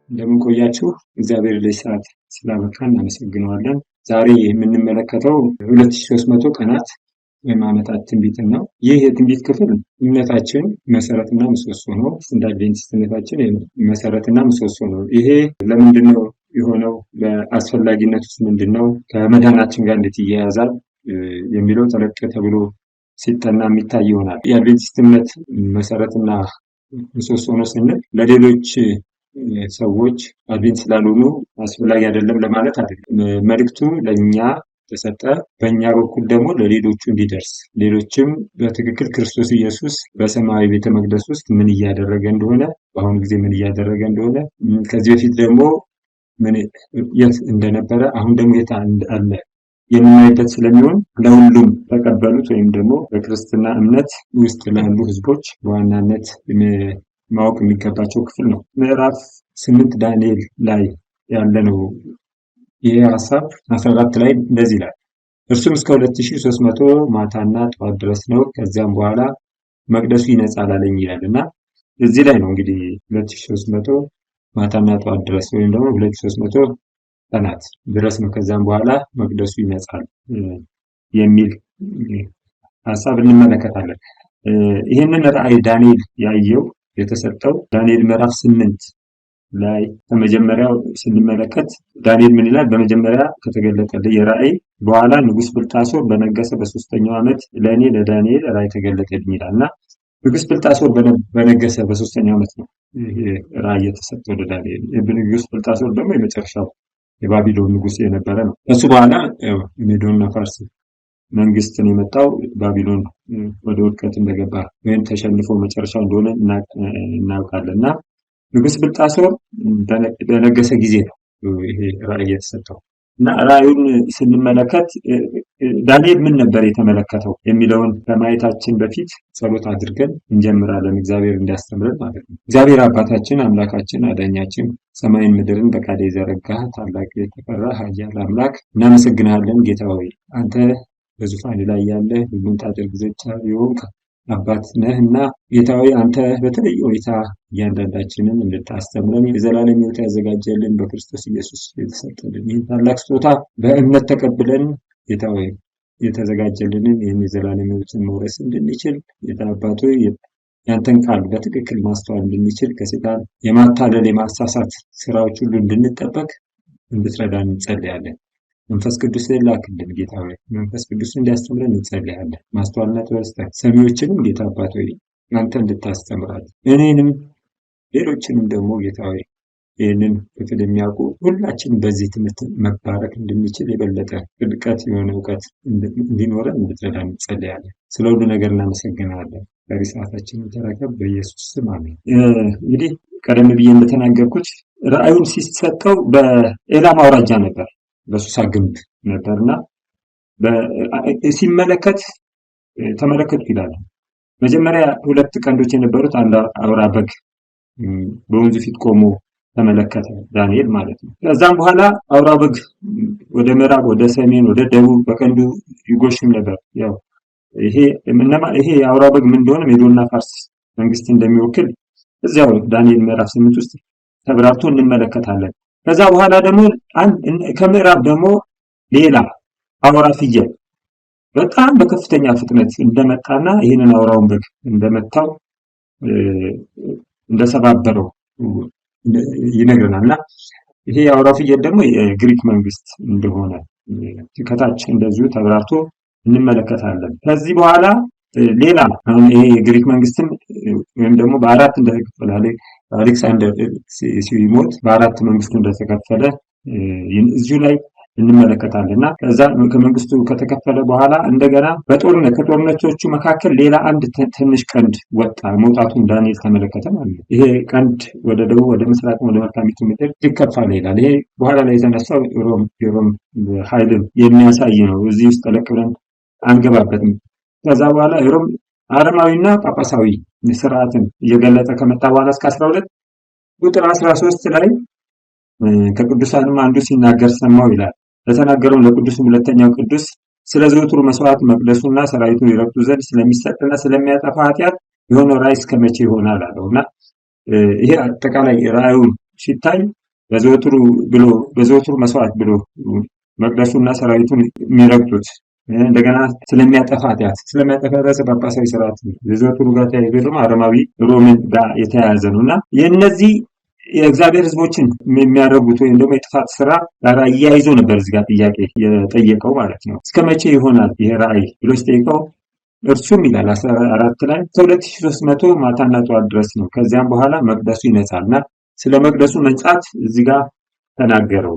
እንደምን ቆያችሁ? እግዚአብሔር ለዚህ ሰዓት ስላበቃን እናመሰግነዋለን። ዛሬ የምንመለከተው 2300 ቀናት ወይም ዓመታት ትንቢትን ነው። ይህ የትንቢት ክፍል እምነታችን መሰረትና ምሰሶ ነው። እንደ አድቬንቲስትነታችን መሰረትና ምሰሶ ነው። ይሄ ለምንድን ነው የሆነው? በአስፈላጊነት ውስጥ ምንድን ነው? ከመዳናችን ጋር እንዴት ይያያዛል? የሚለው ተለቅ ተብሎ ሲጠና የሚታይ ይሆናል። የአድቬንቲስት እምነት መሰረትና ምሰሶ ነው ስንል ለሌሎች ሰዎች አድቬንት ስላልሆኑ አስፈላጊ አይደለም ለማለት አይደለም። መልእክቱ ለእኛ ተሰጠ፣ በእኛ በኩል ደግሞ ለሌሎቹ እንዲደርስ፣ ሌሎችም በትክክል ክርስቶስ ኢየሱስ በሰማያዊ ቤተ መቅደስ ውስጥ ምን እያደረገ እንደሆነ፣ በአሁኑ ጊዜ ምን እያደረገ እንደሆነ፣ ከዚህ በፊት ደግሞ የት እንደነበረ፣ አሁን ደግሞ የት አለ የምናይበት ስለሚሆን ለሁሉም ተቀበሉት ወይም ደግሞ በክርስትና እምነት ውስጥ ላሉ ህዝቦች በዋናነት ማወቅ የሚገባቸው ክፍል ነው። ምዕራፍ 8 ዳንኤል ላይ ያለ ነው። ይህ ሐሳብ 14 ላይ እንደዚህ ይላል። እርሱም እስከ 2300 ማታና ጠዋት ድረስ ነው፣ ከዚያም በኋላ መቅደሱ ይነጻል አለኝ ይላል እና እዚህ ላይ ነው እንግዲህ 2300 ማታና ጠዋት ድረስ ወይም ደግሞ 2300 ቀናት ድረስ ነው፣ ከዚያም በኋላ መቅደሱ ይነጻል የሚል ሐሳብ እንመለከታለን። ይህንን ራእይ ዳንኤል ያየው የተሰጠው ዳንኤል ምዕራፍ 8 ላይ ከመጀመሪያው ስንመለከት ዳንኤል ምን ይላል? በመጀመሪያ ከተገለጠልኝ የራእይ በኋላ ንጉስ ብልጣሶር በነገሰ በሶስተኛው ዓመት ለእኔ ለዳንኤል ራእይ ተገለጠልኝ ይላል እና ንጉስ ብልጣሶር በነገሰ በሶስተኛው ዓመት ነው ይሄ ራእይ የተሰጠው ለዳንኤል። ንጉስ ብልጣሶር ደግሞ የመጨረሻው የባቢሎን ንጉስ የነበረ ነው። ከሱ በኋላ ሜዶንና ፋርስ መንግስትን የመጣው ባቢሎን ወደ ውድቀት እንደገባ ወይም ተሸንፎ መጨረሻው እንደሆነ እናውቃለን እና ንጉስ ብልጣሶር በነገሰ ጊዜ ነው ይሄ ራእይ የተሰጠው እና ራእዩን ስንመለከት ዳንኤል ምን ነበር የተመለከተው የሚለውን ከማየታችን በፊት ጸሎት አድርገን እንጀምራለን። እግዚአብሔር እንዲያስተምረን ማለት ነው። እግዚአብሔር አባታችን፣ አምላካችን፣ አዳኛችን ሰማይን ምድርን በቃል የዘረጋህ ታላቅ የተፈራ ኃያል አምላክ እናመሰግንሃለን። ጌታ ሆይ አንተ በዙፋን ላይ ያለ ሁሉን ታደርግ ዘንድ የሆንክ አባት ነህና ጌታ ሆይ አንተ በተለየ ሁኔታ እያንዳንዳችንን እንድታስተምረን የዘላለም ሕይወት ያዘጋጀልን በክርስቶስ ኢየሱስ የተሰጠልን ይህ ታላቅ ስጦታ በእምነት ተቀብለን ጌታ ሆይ የተዘጋጀልንን ይህን የዘላለም ሕይወትን መውረስ እንድንችል ጌታ አባት ሆይ ያንተን ቃል በትክክል ማስተዋል እንድንችል ከሰይጣን የማታለል የማሳሳት ስራዎች ሁሉ እንድንጠበቅ እንድትረዳን እንጸልያለን። መንፈስ ቅዱስ ላክልን ጌታ ሆይ መንፈስ ቅዱስ እንዲያስተምረን እንጸልያለን። ማስተዋልና ጥበብ ሰሚዎችንም ጌታ አባት ሆይ አንተ እንድታስተምራለን፣ እኔንም ሌሎችንም ደግሞ ጌታ ሆይ ይህንን ክፍል የሚያውቁ ሁላችንም በዚህ ትምህርት መባረክ እንድንችል የበለጠ ጥልቀት የሆነ እውቀት እንዲኖረን እንድትረዳን እንጸልያለን። ስለ ሁሉ ነገር እናመሰግናለን። በሪ ሰዓታችንን ተረከብ፣ በኢየሱስ ስም አሜን። እንግዲህ ቀደም ብዬ እንደተናገርኩት ራእዩን ሲሰጠው በኤላም አውራጃ ነበር፣ በሱሳ ግንብ ነበርና ሲመለከት ተመለከቱ ይላል። መጀመሪያ ሁለት ቀንዶች የነበሩት አንድ አውራ በግ በወንዙ ፊት ቆሞ ተመለከተ ዳንኤል ማለት ነው። ከዛም በኋላ አውራ በግ ወደ ምዕራብ፣ ወደ ሰሜን፣ ወደ ደቡብ በቀንዱ ይጎሽም ነበር። ያው ይሄ አውራ በግ ምን እንደሆነ ሜዶንና ፋርስ መንግስት እንደሚወክል እዚያው ዳንኤል ምዕራፍ 8 ውስጥ ተብራርቶ እንመለከታለን። ከዛ በኋላ ደግሞ ከምዕራብ ደግሞ ሌላ አውራ ፍየል በጣም በከፍተኛ ፍጥነት እንደመጣና ይህንን አውራውን በግ እንደመታው እንደሰባበረው ይነግረናልና ይሄ አውራ ፍየል ደግሞ የግሪክ መንግስት እንደሆነ ከታች እንደዚሁ ተብራርቶ እንመለከታለን። ከዚህ በኋላ ሌላ ይሄ የግሪክ መንግስትም ወይም ደግሞ በአራት እንደተከፈለ አሌክሳንደር ሲሞት በአራት መንግስቱ እንደተከፈለ እዚሁ ላይ እንመለከታለንና ከዛ ከመንግስቱ ከተከፈለ በኋላ እንደገና ከጦርነቶቹ መካከል ሌላ አንድ ትንሽ ቀንድ ወጣ። መውጣቱን ዳንኤል ተመለከተ ማለት ነው። ይሄ ቀንድ ወደ ደቡብ፣ ወደ ምስራቅ፣ ወደ መልካሚቱ ምድር ይከፋል ይላል። ይሄ በኋላ ላይ የተነሳው የሮም ኃይልን የሚያሳይ ነው። እዚህ ውስጥ ጠለቅ ብለን አንገባበትም። ከዛ በኋላ ሮም አረማዊና ጳጳሳዊ ስርዓትን እየገለጠ ከመጣ በኋላ እስከ 12 ቁጥር 13 ላይ ከቅዱሳንም አንዱ ሲናገር ሰማው ይላል። ለተናገረው ለቅዱስ ሁለተኛው ቅዱስ ስለ ዘወትሩ መስዋዕት መቅደሱና ሰራዊቱን ይረግጡ ዘንድ ስለሚሰጥና ስለሚያጠፋ ኃጢአት የሆነው ራእይ እስከ መቼ ይሆናል አለው እና ይሄ አጠቃላይ ራእዩን ሲታይ በዘወትሩ መስዋዕት ብሎ መቅደሱና ሰራዊቱን የሚረግጡት እንደገና ስለሚያጠፋ ኃጢአት ጳጳሳዊ ስርዓት የዘወትሩ ጋር ተያይዞ ደግሞ አረማዊ ሮምን ጋር የተያያዘ ነው እና የእነዚህ የእግዚአብሔር ሕዝቦችን የሚያደርጉት ወይም ደግሞ የጥፋት ስራ ጋር እያይዞ ነበር እዚህ ጋር ጥያቄ የጠየቀው ማለት ነው። እስከ መቼ ይሆናል ይሄ ራእይ ብሎ ሲጠይቀው እርሱም ይላል 14 ላይ ከ2300 ማታና ጠዋት ድረስ ነው። ከዚያም በኋላ መቅደሱ ይነጻልና ስለ መቅደሱ መንጻት እዚህ ጋር ተናገረው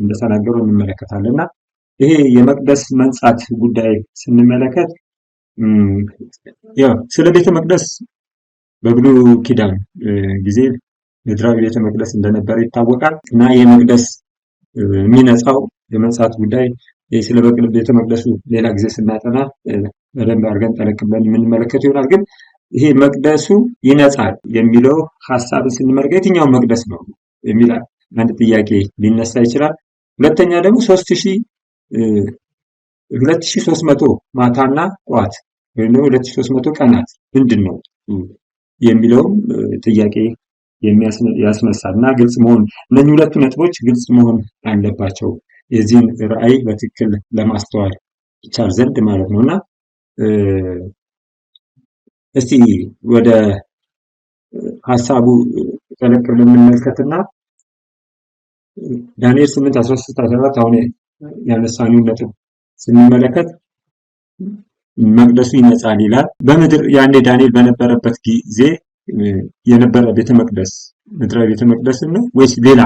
እንደተናገረው እንመለከታለንና ይሄ የመቅደስ መንጻት ጉዳይ ስንመለከት ያው ስለ ቤተ መቅደስ በብሉይ ኪዳን ጊዜ ምድራዊ ቤተ መቅደስ እንደነበረ ይታወቃል እና የመቅደስ የሚነጻው የመንጻት ጉዳይ ስለ ቤተ መቅደሱ ሌላ ጊዜ ስናጠና በደንብ አድርገን ጠለቅ ብለን የምንመለከት ይሆናል። ግን ይሄ መቅደሱ ይነጻል የሚለው ሐሳብን ስንመለከት የትኛው መቅደስ ነው የሚል አንድ ጥያቄ ሊነሳ ይችላል። ሁለተኛ ደግሞ 2300 ማታና ጠዋት ወይም 2300 ቀናት ምንድን ነው የሚለውም ጥያቄ ያስነሳል እና ግልጽ መሆን እነዚህ ሁለቱ ነጥቦች ግልጽ መሆን አለባቸው የዚህን ራእይ በትክክል ለማስተዋል ይቻል ዘንድ ማለት ነውና እስቲ ወደ ሐሳቡ ጠለቅ ብለን እንመልከትና ዳንኤል 8:13-14 አሁን ያነሳነው ነጥብ ስንመለከት መቅደሱ ይነጻል ይላል። በምድር ያኔ ዳንኤል በነበረበት ጊዜ የነበረ ቤተ መቅደስ ምድራዊ ቤተ መቅደስን ነው ወይስ ሌላ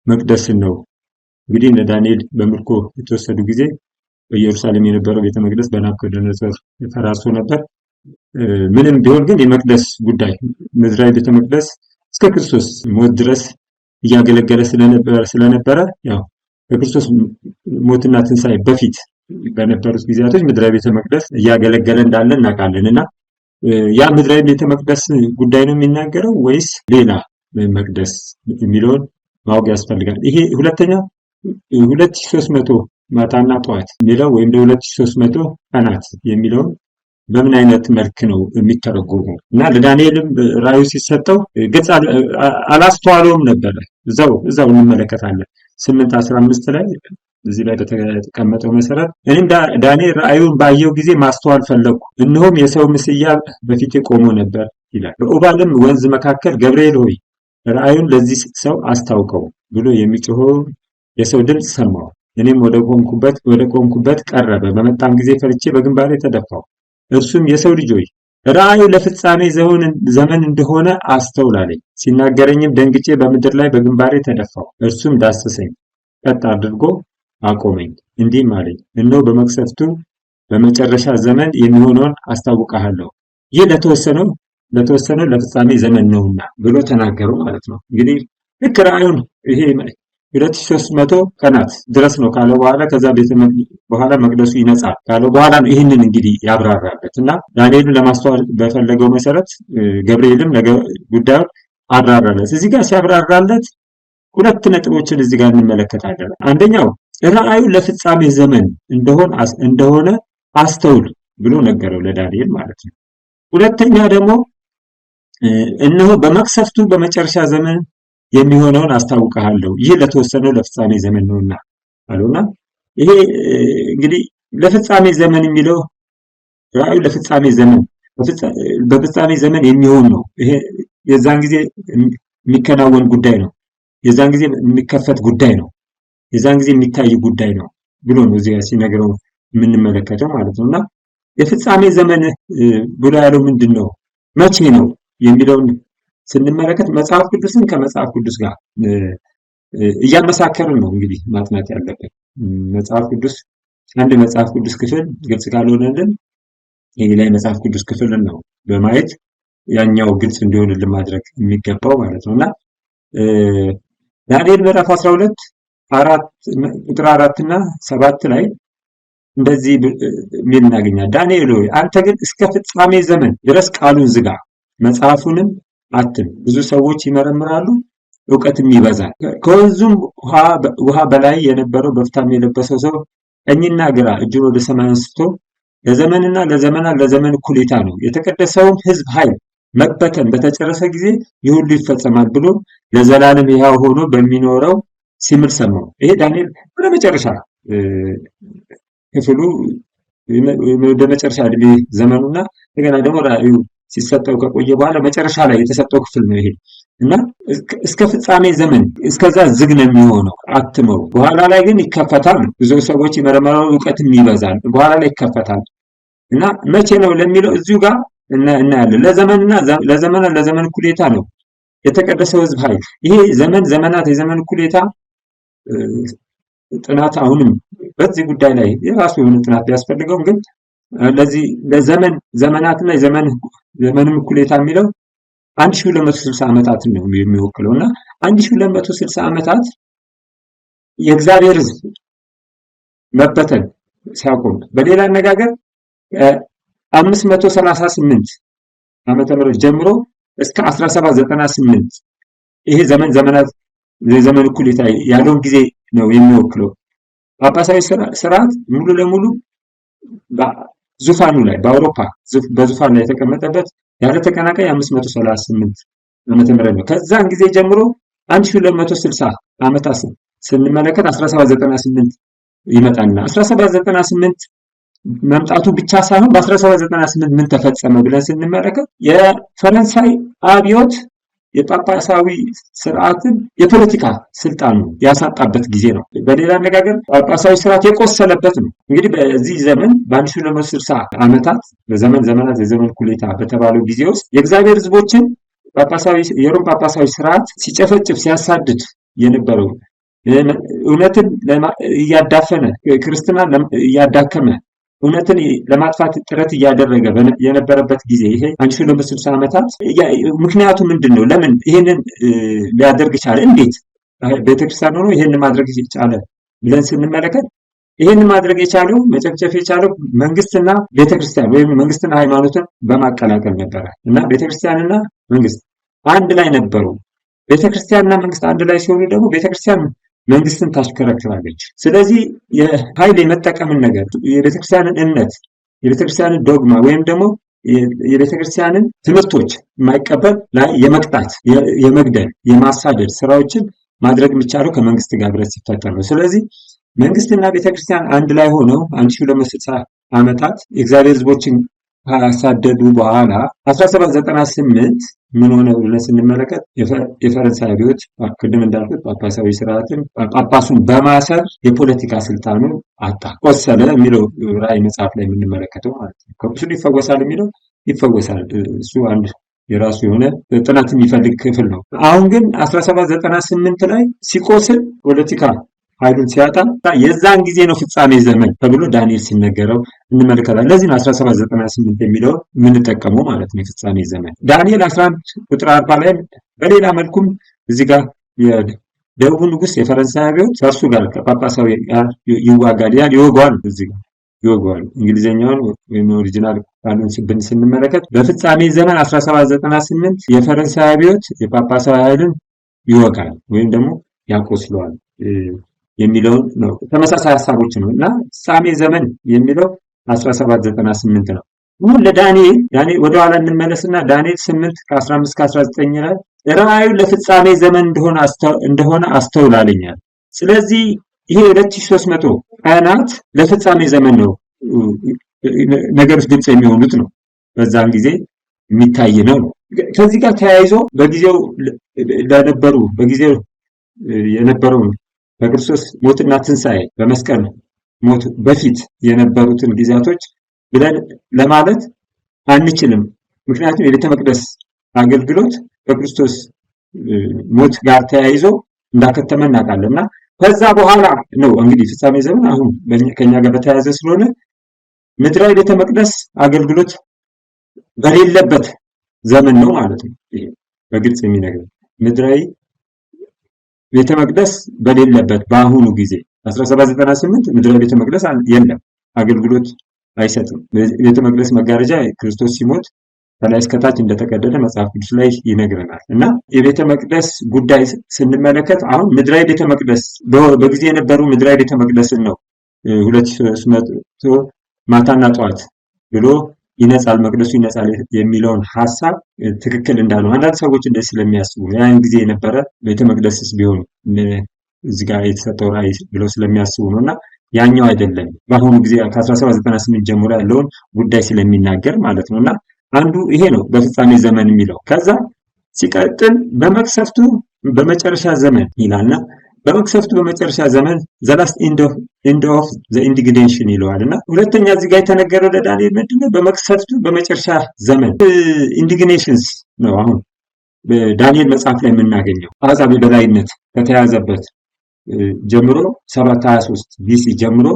መቅደስን ነው? እንግዲህ እነ ዳንኤል በምርኮ የተወሰዱ ጊዜ በኢየሩሳሌም የነበረው ቤተ መቅደስ በናቡከደነፆር ተፈራርሶ ነበር። ምንም ቢሆን ግን የመቅደስ ጉዳይ ምድራዊ ቤተ መቅደስ እስከ ክርስቶስ ሞት ድረስ እያገለገለ ስለነበረ ያው ከክርስቶስ ሞትና ትንሣኤ በፊት በነበሩት ጊዜያቶች ምድራዊ ቤተ መቅደስ እያገለገለ እንዳለ እናውቃለንና ያ ምድራዊ ቤተ መቅደስ ጉዳይ ነው የሚናገረው ወይስ ሌላ መቅደስ የሚለውን ማወቅ ያስፈልጋል። ይሄ ሁለተኛ 2300 ማታና ጠዋት የሚለው ወይም 2300 ቀናት የሚለውን በምን አይነት መልክ ነው የሚተረጎመው? እና ለዳንኤልም ራእዩ ሲሰጠው ግልጽ አላስተዋለውም ነበር። እዛው እንመለከታለን 8:15 ላይ እዚህ ላይ በተቀመጠው መሰረት እኔም ዳንኤል ራእዩን ባየው ጊዜ ማስተዋል ፈለግኩ፣ እነሆም የሰው ምስያ በፊቴ ቆሞ ነበር ይላል። በኡባልም ወንዝ መካከል ገብርኤል ሆይ ራእዩን ለዚህ ሰው አስታውቀው ብሎ የሚጮኸው የሰው ድምፅ ሰማሁ። እኔም ወደ ቆምኩበት ቀረበ። በመጣም ጊዜ ፈርቼ በግንባሬ ተደፋሁ። እርሱም የሰው ልጅ ሆይ ራእዩ ለፍጻሜ ዘመን እንደሆነ አስተውል አለኝ። ሲናገረኝም ደንግጬ በምድር ላይ በግንባሬ ተደፋሁ። እርሱም ዳሰሰኝ፣ ቀጥ አድርጎ አቆመኝ፣ እንዲህም አለኝ፣ እነሆ በመቅሰፍቱ በመጨረሻ ዘመን የሚሆነውን አስታውቅሃለሁ። ይህ ለተወሰነው ለፍጻሜ ዘመን ነውና ብሎ ተናገረው ማለት ነው። እንግዲህ ልክ ራእዩን ይሄ 2300 ቀናት ድረስ ነው ካለ በኋላ ከዛ በኋላ መቅደሱ ይነጻል ካለ በኋላ ነው ይህንን እንግዲህ ያብራራበት እና ዳንኤልን ለማስተዋል በፈለገው መሰረት ገብርኤልም ጉዳዩን አብራራለት። እዚህ ጋር ሲያብራራለት ሁለት ነጥቦችን እዚህ ጋር እንመለከታለን። አንደኛው ራእዩ ለፍጻሜ ዘመን እንደሆነ አስተውል ብሎ ነገረው ለዳንኤል ማለት ነው። ሁለተኛ ደግሞ እነሆ በመቅሰፍቱ በመጨረሻ ዘመን የሚሆነውን አስታውቅሃለሁ፣ ይህ ለተወሰነው ለፍጻሜ ዘመን ነውና አለውና ይሄ እንግዲህ ለፍጻሜ ዘመን የሚለው ራእዩ ለፍጻሜ ዘመን በፍጻሜ ዘመን የሚሆን ነው። ይሄ የዛን ጊዜ የሚከናወን ጉዳይ ነው። የዛን ጊዜ የሚከፈት ጉዳይ ነው። የዛን ጊዜ የሚታይ ጉዳይ ነው ብሎ ነው እዚህ ሲነግረው የምንመለከተው ማለት ነውና የፍጻሜ ዘመን ብሎ ያለው ምንድነው? መቼ ነው የሚለውን ስንመለከት መጽሐፍ ቅዱስን ከመጽሐፍ ቅዱስ ጋር እያመሳከርን ነው እንግዲህ ማጥናት ያለብን። መጽሐፍ ቅዱስ አንድ መጽሐፍ ቅዱስ ክፍል ግልጽ ካልሆነልን የሌላ መጽሐፍ ቅዱስ ክፍልን ነው በማየት ያኛው ግልጽ እንዲሆንልን ማድረግ የሚገባው ማለት ነውና ዳንኤል ምዕራፍ 12 ቁጥር 4 እና 7 ላይ እንደዚህ ምን እናገኛለን? ዳንኤል ሆይ አንተ ግን እስከ ፍጻሜ ዘመን ድረስ ቃሉን ዝጋ፣ መጽሐፉንም አትም። ብዙ ሰዎች ይመረምራሉ፣ ዕውቀትም ይበዛል። ከወንዙም ውሃ በላይ የነበረው በፍታም የለበሰው ሰው ቀኝና ግራ እጁን ወደ ሰማይ አንስቶ ለዘመንና ለዘመናት ለዘመን እኩሌታ ነው የተቀደሰውም ሕዝብ ኃይል መበተን በተጨረሰ ጊዜ ይህ ሁሉ ይፈጸማል ብሎ ለዘላለም ሕያው ሆኖ በሚኖረው ሲምል ሰማው። ይሄ ዳንኤል ወደ መጨረሻ ክፍሉ ወደ መጨረሻ እድሜ ዘመኑና እንደገና ደግሞ ራእዩ ሲሰጠው ከቆየ በኋላ መጨረሻ ላይ የተሰጠው ክፍል ነው ይሄ እና እስከ ፍጻሜ ዘመን እስከዛ ዝግ ነው የሚሆነው አትመው። በኋላ ላይ ግን ይከፈታል። ብዙ ሰዎች ይመረመራሉ፣ እውቀትም ይበዛል። በኋላ ላይ ይከፈታል እና መቼ ነው ለሚለው እዚሁ ጋር እናያለን። ለዘመንና ለዘመን እኩሌታ ነው የተቀደሰው ሕዝብ ኃይል። ይሄ ዘመን ዘመናት የዘመን እኩሌታ ጥናት አሁንም በዚህ ጉዳይ ላይ የራሱ የሆነ ጥናት ቢያስፈልገውም ግን ለዚህ ለዘመን ዘመናትና የዘመንም እኩሌታ የሚለው 1260 ዓመታትን ነው የሚወክለው እና 1260 ዓመታት የእግዚአብሔር ሕዝብ መበተን ሲያቆም፣ በሌላ አነጋገር 538 ዓመተ ምህረት ጀምሮ እስከ 1798 ይሄ ዘመናት የዘመን እኩሌታ ያለውን ጊዜ ነው የሚወክለው። ጳጳሳዊ ስርዓት ሙሉ ለሙሉ ዙፋኑ ላይ በአውሮፓ በዙፋን ላይ የተቀመጠበት ያለ ተቀናቃይ 538 ዓመተ ምህረት ነው። ከዛን ጊዜ ጀምሮ 1260 ዓመታት ስንመለከት 1798 ይመጣልና 1798 መምጣቱ ብቻ ሳይሆን በ1798 ምን ተፈጸመ ብለን ስንመለከት የፈረንሳይ አብዮት የጳጳሳዊ ስርዓትን የፖለቲካ ስልጣን ያሳጣበት ጊዜ ነው። በሌላ አነጋገር ጳጳሳዊ ስርዓት የቆሰለበት ነው። እንግዲህ በዚህ ዘመን በ1260 ዓመታት ዘመናት የዘመን እኩሌታ በተባለው ጊዜ ውስጥ የእግዚአብሔር ሕዝቦችን የሮም ጳጳሳዊ ስርዓት ሲጨፈጭፍ ሲያሳድድ የነበረው እውነትን እያዳፈነ ክርስትና እያዳከመ እውነትን ለማጥፋት ጥረት እያደረገ የነበረበት ጊዜ ይሄ 1260 ዓመታት ምክንያቱ ምንድን ነው? ለምን ይሄንን ሊያደርግ ቻለ? እንዴት ቤተክርስቲያን ሆኖ ይሄንን ማድረግ ቻለ ብለን ስንመለከት ይሄንን ማድረግ የቻለው መጨፍጨፍ የቻለው መንግስትና ቤተክርስቲያን ወይም መንግስትና ሃይማኖትን በማቀላቀል ነበረ እና ቤተክርስቲያንና መንግስት አንድ ላይ ነበሩ። ቤተክርስቲያንና መንግስት አንድ ላይ ሲሆኑ ደግሞ ቤተክርስቲያን መንግስትን ታሽከረክራለች። ስለዚህ የኃይል የመጠቀምን ነገር የቤተክርስቲያንን እምነት የቤተክርስቲያንን ዶግማ ወይም ደግሞ የቤተክርስቲያንን ትምህርቶች የማይቀበል ላይ የመቅጣት የመግደል የማሳደድ ስራዎችን ማድረግ የሚቻለው ከመንግስት ጋር ብረት ሲፈጠር ነው። ስለዚህ መንግስትና ቤተክርስቲያን አንድ ላይ ሆነው 1260 ዓመታት የእግዚአብሔር ሕዝቦችን ካሳደዱ በኋላ 1798 ምን ሆነ ብለን ስንመለከት የፈረንሳይ አብዮት ቅድም እንዳልኩት ጳጳሳዊ ስርዓትን ጳጳሱን በማሰር የፖለቲካ ስልጣኑ አጣ፣ ቆሰለ የሚለው ራዕይ መጽሐፍ ላይ የምንመለከተው ማለት ነው። ከቁስሉ ይፈወሳል የሚለው ይፈወሳል። እሱ አንድ የራሱ የሆነ ጥናት የሚፈልግ ክፍል ነው። አሁን ግን 1798 ላይ ሲቆስል ፖለቲካ ኃይሉን ሲያጣ የዛን ጊዜ ነው ፍጻሜ ዘመን ተብሎ ዳንኤል ሲነገረው እንመለከታለን። ለዚህ ነው 1798 የሚለው የምንጠቀመው ማለት ነው የፍጻሜ ዘመን። ዳንኤል 11 ቁጥር 40 ላይ በሌላ መልኩም እዚህ ጋር የደቡቡ ንጉስ የፈረንሳይ አብዮት ከእርሱ ጋር ከጳጳሳዊ ጋር ይዋጋል ያል ይወጋዋል። እዚህ ጋር ይወጋዋል። እንግሊዝኛውን ወይም ኦሪጂናል ቃሉን ስንመለከት በፍጻሜ ዘመን 1798 የፈረንሳይ አብዮት የጳጳሳዊ ኃይልን ይወጋል ወይም ደግሞ ያቆስለዋል የሚለውን ነው። ተመሳሳይ ሀሳቦች ነው እና ፍጻሜ ዘመን የሚለው 1798 ነው። አሁን ለዳንኤል ወደኋላ እንመለስና ዳንኤል 8 ከ15 ከ19 ላይ ራእዩ ለፍጻሜ ዘመን እንደሆነ አስተውላለኛል። ስለዚህ ይሄ 2300 ቀናት ለፍጻሜ ዘመን ነው ነገሮች ግልጽ የሚሆኑት ነው። በዛን ጊዜ የሚታይ ነው። ከዚህ ጋር ተያይዞ በጊዜው የነበረውን በክርስቶስ ሞትና ትንሣኤ በመስቀል ሞት በፊት የነበሩትን ጊዜያቶች ብለን ለማለት አንችልም። ምክንያቱም የቤተ መቅደስ አገልግሎት በክርስቶስ ሞት ጋር ተያይዞ እንዳከተመ እናውቃለን እና ከዛ በኋላ ነው እንግዲህ ፍጻሜ ዘመን አሁን ከኛ ጋር በተያያዘ ስለሆነ ምድራዊ ቤተ መቅደስ አገልግሎት በሌለበት ዘመን ነው ማለት ነው። ይሄ በግልጽ የሚነግረን ምድራዊ ቤተ መቅደስ በሌለበት በአሁኑ ጊዜ 1798 ምድራዊ ቤተ መቅደስ የለም፣ አገልግሎት አይሰጥም። ቤተ መቅደስ መጋረጃ ክርስቶስ ሲሞት ከላይ እስከታች እንደተቀደደ መጽሐፍ ቅዱስ ላይ ይነግረናል እና የቤተ መቅደስ ጉዳይ ስንመለከት አሁን ምድራዊ ቤተ መቅደስ በጊዜ የነበሩ ምድራዊ ቤተ መቅደስን ነው 2300 ማታና ጠዋት ብሎ ይነጻል፣ መቅደሱ ይነጻል የሚለውን ሐሳብ ትክክል እንዳልሆነ አንዳንድ ሰዎች እንደዚህ ስለሚያስቡ ያን ጊዜ የነበረ ቤተ መቅደስስ ቢሆን እዚህ ጋር የተሰጠው ራእይ ብለው ስለሚያስቡ ነው። እና ያኛው አይደለም በአሁኑ ጊዜ ከ1798 ጀምሮ ያለውን ጉዳይ ስለሚናገር ማለት ነው። እና አንዱ ይሄ ነው በፍጻሜ ዘመን የሚለው። ከዛ ሲቀጥል በመቅሰፍቱ በመጨረሻ ዘመን ይላልና በመቅሰፍቱ በመጨረሻ ዘመን the last end of the indignation ይለዋል። እና ሁለተኛ እዚህ ጋር የተነገረው ለዳንኤል ምንድነው? በመቅሰፍቱ በመጨረሻ ዘመን ኢንዲግኔሽንስ ነው። አሁን በዳንኤል መጽሐፍ ላይ የምናገኘው አሕዛብ የበላይነት ከተያዘበት ጀምሮ 723 ቢሲ ጀምሮ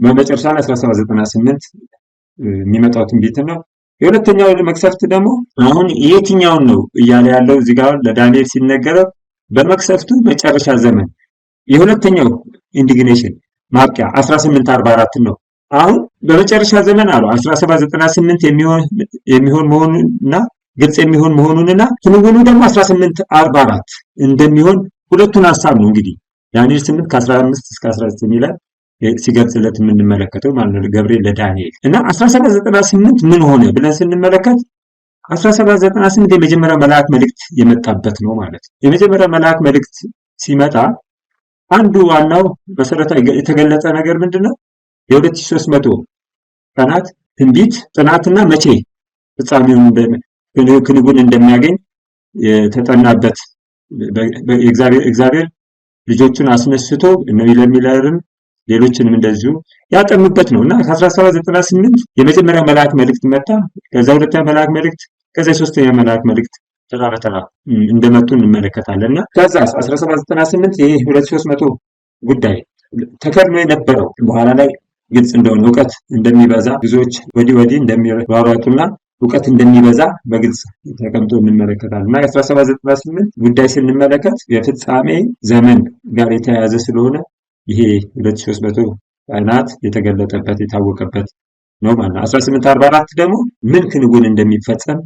በመጨረሻ ላይ 1798 የሚመጣው ትንቢት ነው። የሁለተኛው መቅሰፍት ደግሞ አሁን የትኛውን ነው እያለ ያለው እዚህ ጋር ለዳንኤል ሲነገረው በመቅሰፍቱ መጨረሻ ዘመን የሁለተኛው ኢንዲግኔሽን ማብቂያ 1844 ነው። አሁን በመጨረሻ ዘመን አሉ 1798 የሚሆን መሆኑንና ግልጽ የሚሆን መሆኑንና ክንውኑ ደግሞ 1844 እንደሚሆን ሁለቱን ሐሳብ ነው እንግዲህ ዳንኤል 8 ከ15 እስከ 19 ይላል ሲገልጽለት የምንመለከተው ማለት ነው ገብርኤል ለዳንኤል። እና 1798 ምን ሆነ ብለን ስንመለከት 1798 የመጀመሪያ መልአክ መልእክት የመጣበት ነው ማለት ነው። የመጀመሪያ መልአክ መልእክት ሲመጣ አንዱ ዋናው መሰረታዊ የተገለጸ ነገር ምንድነው? የ2300 ቀናት ትንቢት ጥናትና መቼ ፍጻሜውን ክንውን እንደሚያገኝ የተጠናበት እግዚአብሔር ልጆቹን አስነስቶ ነው ለሚለርም ሌሎችንም እንደዚሁ ያጠኑበት ነው። እና ከ1798 የመጀመሪያ መልአክ መልእክት መጣ። ከዛ ሁለተኛ መልአክ መልእክት፣ ከዛ ሶስተኛ መልአክ መልእክት ተራ በተራ እንደመጡ እንመለከታለን። እና ከዛ 1798 ይሄ 2300 ጉዳይ ተከድኖ የነበረው በኋላ ላይ ግልጽ እንደሆነ እውቀት እንደሚበዛ ብዙዎች ወዲህ እንደሚሯሯጡና እውቀት እንደሚበዛ በግልጽ ተቀምጦ እንመለከታለን። እና 1798 ጉዳይ ስንመለከት የፍጻሜ ዘመን ጋር የተያያዘ ስለሆነ ይሄ 2300 ቀናት የተገለጠበት የታወቀበት ነው ማለት ነው። 1844 ደግሞ ምን ክንውን እንደሚፈጸም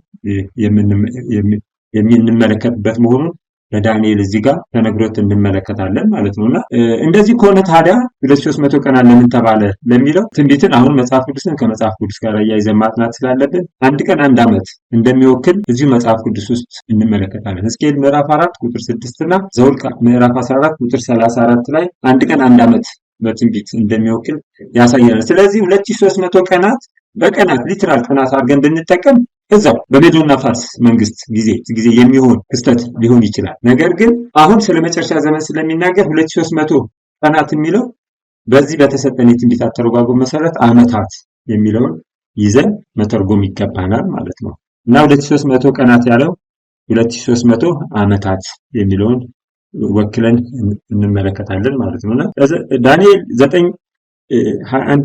የምንመለከትበት መሆኑን ለዳንኤል እዚህ ጋር ተነግሮት እንመለከታለን ማለት ነውና እንደዚህ ከሆነ ታዲያ 2300 ቀናት ለምን ተባለ ለሚለው ትንቢትን አሁን መጽሐፍ ቅዱስን ከመጽሐፍ ቅዱስ ጋር አያይዘን ማጥናት ስላለብን አንድ ቀን አንድ ዓመት እንደሚወክል እዚሁ መጽሐፍ ቅዱስ ውስጥ እንመለከታለን። ሕዝቅኤል ምዕራፍ 4 ቁጥር 6 እና ዘኍልቍ ምዕራፍ 14 ቁጥር 34 ላይ አንድ ቀን አንድ ዓመት በትንቢት እንደሚወክል ያሳየናል። ስለዚህ 2300 ቀናት በቀናት ሊትራል ቀናት አድርገን ብንጠቀም እዛው በሜዶና ፋርስ መንግስት ጊዜ የሚሆን ክስተት ሊሆን ይችላል። ነገር ግን አሁን ስለ መጨረሻ ዘመን ስለሚናገር 2300 ቀናት የሚለው በዚህ በተሰጠን የትንቢት አተረጓጎም መሰረት ዓመታት የሚለውን ይዘን መተርጎም ይገባናል ማለት ነው። እና 2300 ቀናት ያለው 2300 ዓመታት የሚለውን ወክለን እንመለከታለን ማለት ነውና ዳንኤል 9:21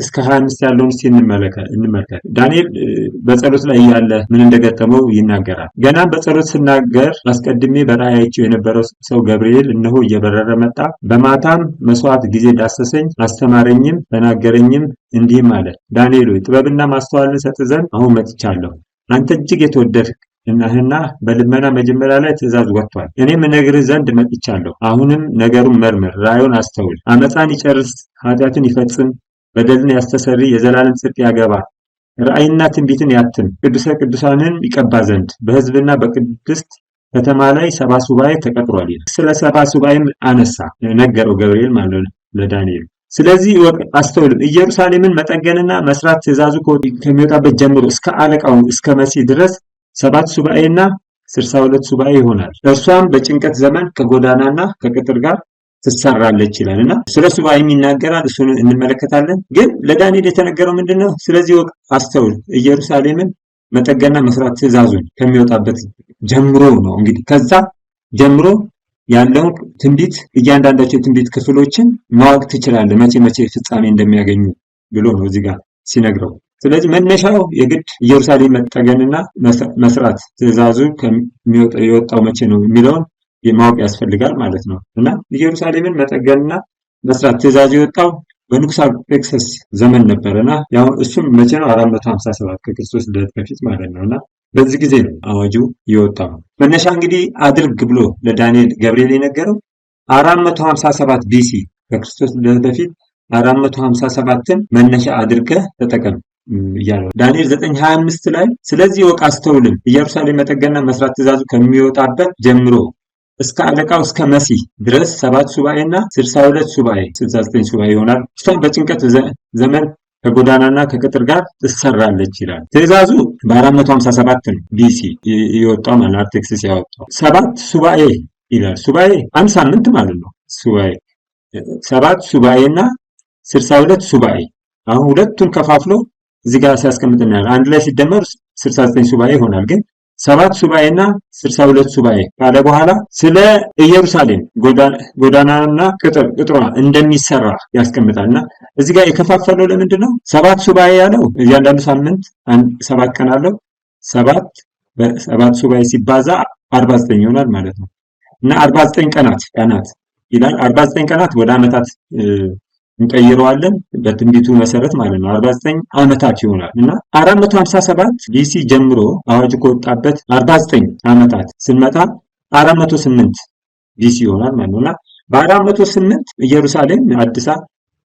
እስከ 25 ያለውን እስቲ እንመልከት። ዳንኤል በጸሎት ላይ ያለ ምን እንደገጠመው ይናገራል። ገና በጸሎት ስናገር አስቀድሜ በራእይ አይቼው የነበረው ሰው ገብርኤል እነሆ እየበረረ መጣ፣ በማታም መስዋዕት ጊዜ ዳሰሰኝ፣ አስተማረኝም፣ ተናገረኝም፣ እንዲህም አለ፣ ዳንኤል ሆይ ጥበብና ማስተዋልን ሰጥ ዘንድ አሁን መጥቻለሁ። አንተ እጅግ የተወደድክ እናህና በልመና መጀመሪያ ላይ ትእዛዝ ወጥቷል። እኔም እነግርህ ዘንድ መጥቻለሁ። አሁንም ነገሩን መርምር፣ ራእዩን አስተውል። አመፃን ይጨርስ፣ ኃጢአትን ይፈጽም፣ በደልን ያስተሰርይ፣ የዘላለም ጽድቅ ያገባ፣ ራእይና ትንቢትን ያትም፣ ቅዱሰ ቅዱሳንን ይቀባ ዘንድ በሕዝብና በቅድስት ከተማ ላይ 70 ሱባኤ ተቀጥሯል ይላል። ስለ 70 ሱባኤም አነሳ ነገረው ገብርኤል ማለት ነው ለዳንኤል። ስለዚህ አስተውልም፣ ኢየሩሳሌምን መጠገንና መስራት ትእዛዙ ከሚወጣበት ጀምሮ እስከ አለቃው እስከ መሲህ ድረስ 7 ሱባኤና 62 ሱባኤ ይሆናል። እርሷም በጭንቀት ዘመን ከጎዳናና ከቅጥር ጋር ትሰራለች ይላልና ስለ ሱባኤም ይናገራል። እሱን እንመለከታለን። ግን ለዳንኤል የተነገረው ምንድነው? ስለዚህ አስተውል፣ ኢየሩሳሌምን መጠገንና መስራት ትእዛዙን ከሚወጣበት ጀምሮ ነው። እንግዲህ ከዛ ጀምሮ ያለውን ትንቢት እያንዳንዳቸው የትንቢት ክፍሎችን ማወቅ ትችላለህ፣ መቼ ፍጻሜ እንደሚያገኙ ብሎ ነው እዚህ ጋር ሲነግረው። ስለዚህ መነሻው የግድ ኢየሩሳሌም መጠገንና መስራት ትእዛዙ የወጣው መቼ ነው የሚለውን ማወቅ ያስፈልጋል ማለት ነው። እና ኢየሩሳሌምን መጠገንና መስራት ትእዛዙ የወጣው በንጉሥ አርጤክስስ ዘመን ነበርና ያው እሱም መቼ ነው? 457 ከክርስቶስ ልደት በፊት ማለት ነውና በዚህ ጊዜ ነው አዋጁ የወጣው። መነሻ እንግዲህ አድርግ ብሎ ለዳንኤል ገብርኤል የነገረው 457 ቢሲ ከክርስቶስ ልደት በፊት 457ን መነሻ አድርገህ ተጠቀም እያለ ዳንኤል 9:25 ላይ ስለዚህ ወቅ አስተውልም ኢየሩሳሌም መጠገንና መስራት ትእዛዙ ከሚወጣበት ጀምሮ እስከ አለቃው እስከ መሲህ ድረስ 7 ሱባኤና 62 ሱባኤ 69 ሱባኤ ይሆናል። እሷም በጭንቀት ዘመን ከጎዳናና ከቅጥር ጋር ትሰራለች ይላል። ትእዛዙ በ457 ነው ቢሲ የወጣው ማለት አርቴክስስ ያወጣው 7 ሱባኤ ይላል። ሱባኤ አንድ ሳምንት ማለት ነው። ሱባኤ 7 ሱባኤና 62 ሱባኤ አሁን ሁለቱን ከፋፍሎ እዚህ ጋር ሲያስቀምጥናል። አንድ ላይ ሲደመር 69 ሱባኤ ይሆናል። ግን 7 ሱባኤና 62 ሱባኤ ካለ በኋላ ስለ ኢየሩሳሌም ጎዳናና ቅጥሯ እንደሚሰራ ያስቀምጣልና እዚህ ጋር የከፋፈለው ለምንድን ነው? 7 ሱባኤ ያለው እያንዳንዱ ሳምንት 7 ቀን አለው። 7 ሱባኤ ሲባዛ 49 ይሆናል ማለት ነው። እና 49 ቀናት ይላል። 49 ቀናት ወደ ዓመታት እንቀይረዋለን በትንቢቱ መሰረት ማለት ነው። 49 ዓመታት ይሆናል እና 457 ቢሲ ጀምሮ አዋጅ ከወጣበት 49 ዓመታት ስንመጣ 408 ቢሲ ይሆናል ማለት ነው እና በ408 ኢየሩሳሌም አዲሳ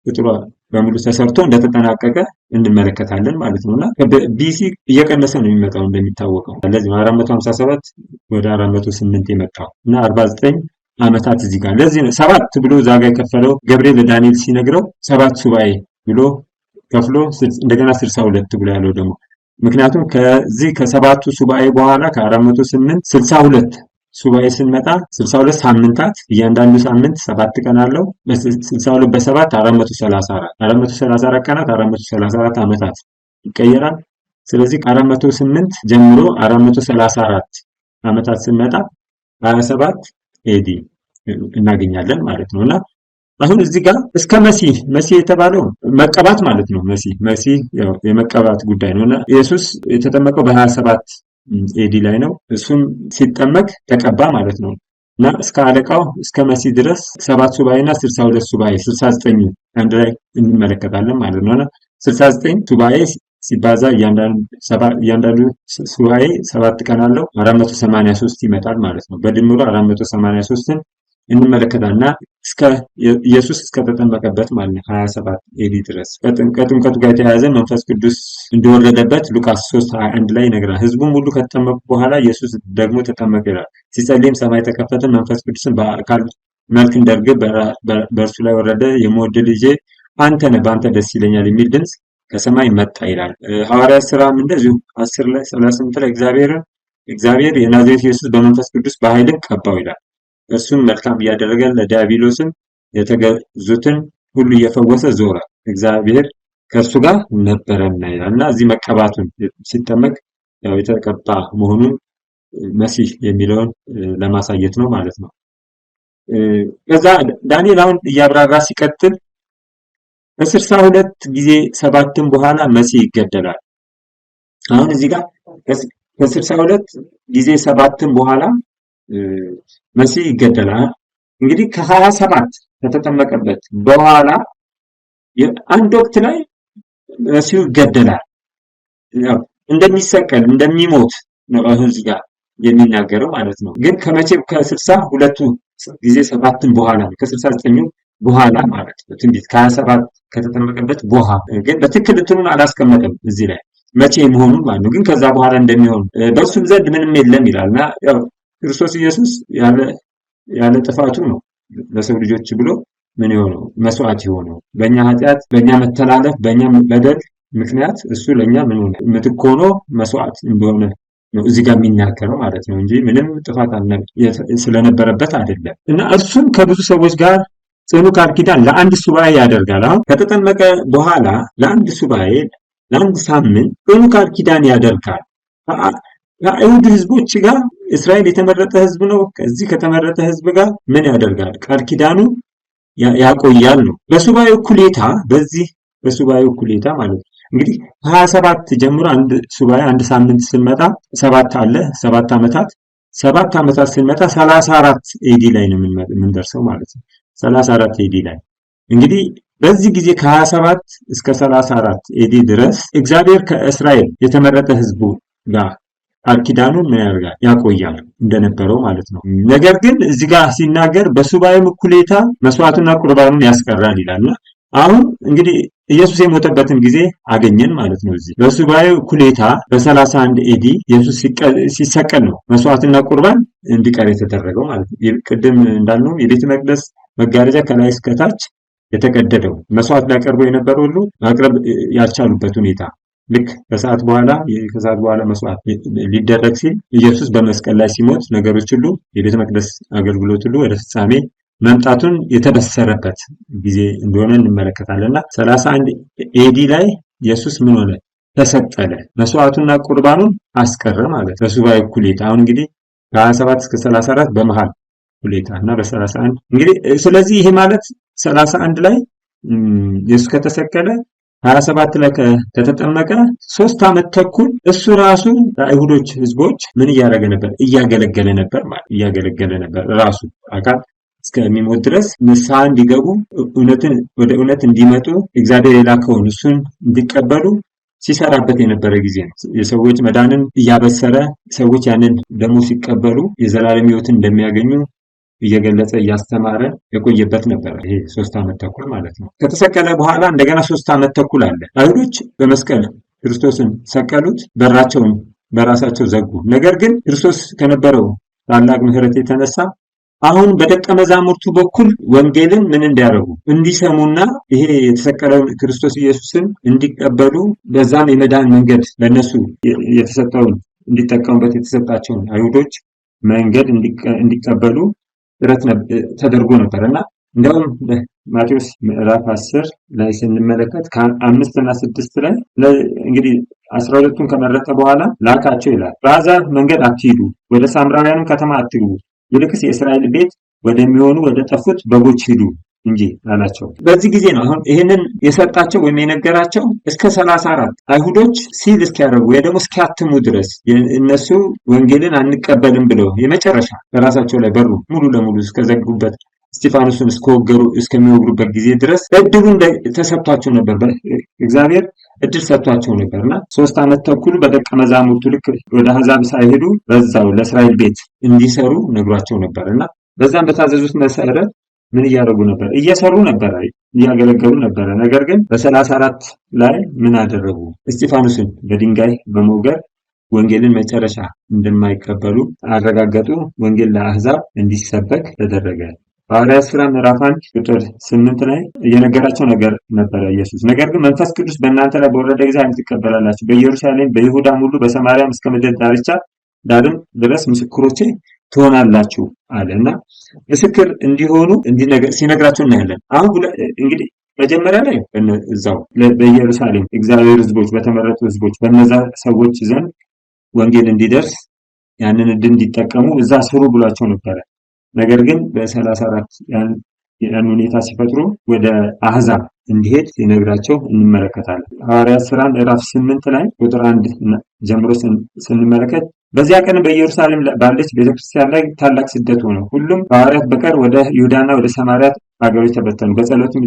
ቅጥሯ በሙሉ ተሰርቶ እንደተጠናቀቀ እንመለከታለን ማለት ነውና ቢሲ እየቀነሰ ነው የሚመጣው እንደሚታወቀው። ስለዚህ 457 ወደ 408 የመጣው እና 49 ዓመታት እዚህ ጋር ለዚህ ነው 7 ብሎ ዛጋ የከፈለው ገብርኤል ለዳንኤል ሲነግረው 7 ሱባኤ ብሎ ከፍሎ እንደገና 62 ብሎ ያለው ደግሞ ምክንያቱም ከዚህ ከሰባቱ ሱባኤ በኋላ ከ408 62 ሱባኤ ስንመጣ 62 ሳምንታት እያንዳንዱ ሳምንት 7 ቀን አለው። 62 በ7 434 ቀናት 434 ዓመታት ይቀየራል። ስለዚህ ከ408 ጀምሮ 434 ዓመታት ስንመጣ 27 ኤዲ እናገኛለን ማለት ነውና አሁን እዚህ ጋር እስከ መሲህ የተባለው መቀባት ማለት ነው። መሲህ ያው የመቀባት ጉዳይ ነውና ኢየሱስ የተጠመቀው በ27 ኤዲ ላይ ነው። እሱም ሲጠመቅ ተቀባ ማለት ነው እና እስከ አለቃው እስከ መሲህ ድረስ 7 ሱባኤና 62 ሱባኤ 69 አንድ ላይ እንመለከታለን ማለት ነውና 69 ሱባኤ ሲባዛ እያንዳንዱ ሱባኤ 7 ቀን አለው 483 ይመጣል ማለት ነው። በድምሩ 483ን እንመለከታልና እስከ ኢየሱስ እስከተጠመቀበት ማለት ነው 27 ኤዲ ድረስ ከጥምቀቱ ጋር የተያያዘ መንፈስ ቅዱስ እንደወረደበት ሉቃስ 3:21 ላይ ይነግራል። ህዝቡም ሁሉ ከተጠመቁ በኋላ ኢየሱስ ደግሞ ተጠመቀ ይላል። ሲጸልይም ሰማይ ተከፈተ፣ መንፈስ ቅዱስን በአካል መልክ እንደ ርግብ በእርሱ ላይ ወረደ። የምወደው ልጄ አንተ ነህ፣ በአንተ ደስ ይለኛል የሚል ድምፅ ከሰማይ መጣ ይላል። ሐዋርያት ሥራም እንደዚሁ 10 ላይ 38 ላይ እግዚአብሔር የናዝሬት ኢየሱስ በመንፈስ ቅዱስ በኃይልም ቀባው ይላል። እርሱም መልካም እያደረገ ለዲያብሎስም የተገዙትን ሁሉ እየፈወሰ ዞረ፣ እግዚአብሔር ከእርሱ ጋር ነበረና ይላል እና እዚህ መቀባቱን ሲጠመቅ ያው የተቀባ መሆኑን መሲህ የሚለውን ለማሳየት ነው ማለት ነው። ከዛ ዳንኤል አሁን እያብራራ ሲቀጥል ከ62 ጊዜ 7 በኋላ መሲህ ይገደላል። አሁን እዚህ ጋር ከ62 ጊዜ 7 በኋላ መሲህ ይገደላል። እንግዲህ ከ27 ከተጠመቀበት በኋላ አንድ ወቅት ላይ መሲሁ ይገደላል። እንደሚሰቀል እንደሚሞት ነው እዚህ ጋር የሚናገረው ማለት ነው። ግን ከመቼ ከ62 ጊዜ 7 በኋላ ከ69 በኋላ ማለት ነው። ትንቢት ከ27 ከተጠመቀበት በኋላ ግን በትክክል እንትኑን አላስቀመጠም እዚህ ላይ መቼ መሆኑን ማለት ነው። ግን ከዛ በኋላ እንደሚሆን በእሱም ዘንድ ምንም የለም ይላልና ያው ክርስቶስ ኢየሱስ ያለ ጥፋቱ ነው ለሰው ልጆች ብሎ ምን የሆነው መስዋዕት የሆነው በእኛ ኃጢአት፣ በእኛ መተላለፍ፣ በእኛ በደል ምክንያት እሱ ለኛ ምን ሆነ ምትክ ሆኖ መስዋዕት እንደሆነ ነው እዚህ ጋር የሚናገረው ማለት ነው እንጂ ምንም ጥፋት ስለነበረበት አይደለም። እና እርሱም ከብዙ ሰዎች ጋር ጽኑ ቃል ኪዳን ለአንድ ሱባኤ ያደርጋል። አሁን ከተጠመቀ በኋላ ለአንድ ሱባኤ ለአንድ ሳምንት ጽኑ ቃል ኪዳን ያደርጋል ከአይሁድ ህዝቦች ጋር። እስራኤል የተመረጠ ህዝብ ነው። ከዚህ ከተመረጠ ህዝብ ጋር ምን ያደርጋል? ቃል ኪዳኑ ያቆያል ነው። በሱባኤው እኩሌታ በሱባኤው እኩሌታ ማለት ነው እንግዲህ ከ27 ጀምሮ አንድ ሱባኤ አንድ ሳምንት ስንመጣ 7 አለ 7 ዓመታት ስንመጣ 34 ኤዲ ላይ ነው የምንደርሰው ማለት ነው። 34 ኤዲ ላይ እንግዲህ በዚህ ጊዜ ከ27 እስከ 34 ኤዲ ድረስ እግዚአብሔር ከእስራኤል የተመረጠ ህዝቡ ጋር ቃል ኪዳኑን ምን ያደርጋል? ያቆያል እንደነበረው ማለት ነው። ነገር ግን እዚህ ጋር ሲናገር በሱባኤው እኩሌታ መስዋዕቱና ቁርባኑን ያስቀራል ይላልና አሁን እንግዲህ ኢየሱስ የሞተበትን ጊዜ አገኘን ማለት ነው። እዚህ በሱባኤው እኩሌታ በ31 ኤዲ ኢየሱስ ሲሰቀል ነው መስዋዕትና ቁርባን እንዲቀር የተደረገው ማለት ነው። ቅድም እንዳልነው የቤተ መቅደስ መጋረጃ ከላይ እስከታች የተቀደደው መስዋዕት ሊያቀርቡ የነበሩ ሁሉ ማቅረብ ያልቻሉበት ሁኔታ ልክ ከሰዓት በኋላ መስዋዕት ሊደረግ ሲል ኢየሱስ በመስቀል ላይ ሲሞት ነገሮች ሁሉ የቤተ መቅደስ አገልግሎት ሁሉ ወደ ፍጻሜ መምጣቱን የተበሰረበት ጊዜ እንደሆነ እንመለከታለን እና 31 ኤዲ ላይ ኢየሱስ ምን ሆነ? ተሰቀለ። መስዋዕቱና ቁርባኑን አስቀረ ማለት በሱባኤ እኩሌታ። አሁን እንግዲህ ከ27 እስከ 34 በመሃል እኩሌታ እና በ31 እንግዲህ ስለዚህ ይሄ ማለት 31 ላይ ኢየሱስ ከተሰቀለ 27 ላይ ከተጠመቀ 3 ዓመት ተኩል እሱ ራሱ ለአይሁዶች ህዝቦች ምን እያደረገ ነበር? እያገለገለ ነበር ማለት እያገለገለ ነበር ራሱ አካል እስከሚሞት ድረስ ንስሐ እንዲገቡ ወደ እውነት እንዲመጡ እግዚአብሔር የላከውን እሱን እንዲቀበሉ ሲሰራበት የነበረ ጊዜ ነው። የሰዎች መዳንን እያበሰረ ሰዎች ያንን ደግሞ ሲቀበሉ የዘላለም ሕይወትን እንደሚያገኙ እየገለጸ እያስተማረ የቆየበት ነበር። ይሄ 3 ዓመት ተኩል ማለት ነው። ከተሰቀለ በኋላ እንደገና 3 ዓመት ተኩል አለ። አይሁዶች በመስቀል ክርስቶስን ሰቀሉት፣ በራቸውን በራሳቸው ዘጉ። ነገር ግን ክርስቶስ ከነበረው ታላቅ ምሕረት የተነሳ አሁን በደቀ መዛሙርቱ በኩል ወንጌልን ምን እንዲያደርጉ እንዲሰሙና ይሄ የተሰቀለውን ክርስቶስ ኢየሱስን እንዲቀበሉ በዛም የመዳን መንገድ ለነሱ የተሰጠውን እንዲጠቀሙበት የተሰጣቸውን አይሁዶች መንገድ እንዲቀበሉ ጥረት ተደርጎ ነበር እና እንደውም ማቴዎስ ምዕራፍ 10 ላይ ስንመለከት ከ5 እና 6 ላይ እንግዲህ 12ቱን ከመረጠ በኋላ ላካቸው ይላል። በአሕዛብ መንገድ አትሂዱ፣ ወደ ሳምራውያንም ከተማ አትግቡ፣ ይልቅስ የእስራኤል ቤት ወደሚሆኑ ወደ ጠፉት በጎች ሂዱ እንጂ አላቸው። በዚህ ጊዜ ነው አሁን ይህንን የሰጣቸው ወይም የነገራቸው እስከ 34 አይሁዶች ሲል እስኪያደርጉ ወይ ደግሞ እስኪያትሙ ድረስ እነሱ ወንጌልን አንቀበልም ብለው የመጨረሻ በራሳቸው ላይ በሩ ሙሉ ለሙሉ እስከዘጉበት እስጢፋኖስን እስከሚወግሩበት ጊዜ ድረስ እድሉ ተሰጥቷቸው ነበር። እግዚአብሔር እድል ሰጥቷቸው ነበርና 3 ዓመት ተኩል በደቀ መዛሙርቱ ልክ ወደ አሕዛብ ሳይሄዱ በዛው ለእስራኤል ቤት እንዲሰሩ ነግሯቸው ነበርና በዛም በታዘዙት መሰረት ምን እያደረጉ ነበር? እየሰሩ ነበር፣ እያገለገሉ ነበር። ነገር ግን በ34 ላይ ምን አደረጉ? እስጢፋኖስን በድንጋይ በመውገር ወንጌልን መጨረሻ እንደማይቀበሉ አረጋገጡ። ወንጌል ለአሕዛብ እንዲሰበክ ተደረገ። ሐዋርያት ሥራ ምዕራፍ 1 ቁጥር 8 ላይ እየነገራቸው ነገር ነበረ ኢየሱስ። ነገር ግን መንፈስ ቅዱስ በእናንተ ላይ በወረደ ጊዜ ኃይል ትቀበላላችሁ፣ በኢየሩሳሌም በይሁዳም ሁሉ በሰማርያም እስከ ምድር ዳርቻ ዳርም ድረስ ምስክሮቼ ትሆናላችሁ አለና ምስክር እንዲሆኑ ሲነግራቸው እናያለን። አሁን እንግዲህ መጀመሪያ ላይ እዛው በኢየሩሳሌም እግዚአብሔር ሕዝቦች በተመረጡ ሕዝቦች በነዛ ሰዎች ዘንድ ወንጌል እንዲደርስ ያንን እድል እንዲጠቀሙ እዛ ስሩ ብሏቸው ነበረ። ነገር ግን በ34 ያን ሁኔታ ሲፈጥሩ ወደ አሕዛብ እንዲሄድ ሲነግራቸው እንመለከታለን። ሐዋርያት ሥራ ምዕራፍ 8 ላይ ቁጥር 1 ጀምሮ ስንመለከት በዚያ ቀን በኢየሩሳሌም ባለች ቤተክርስቲያን ላይ ታላቅ ስደት ሆነ። ሁሉም ሐዋርያት በቀር ወደ ይሁዳና ወደ ሰማርያ አገሮች ተበተኑ። በጸሎትም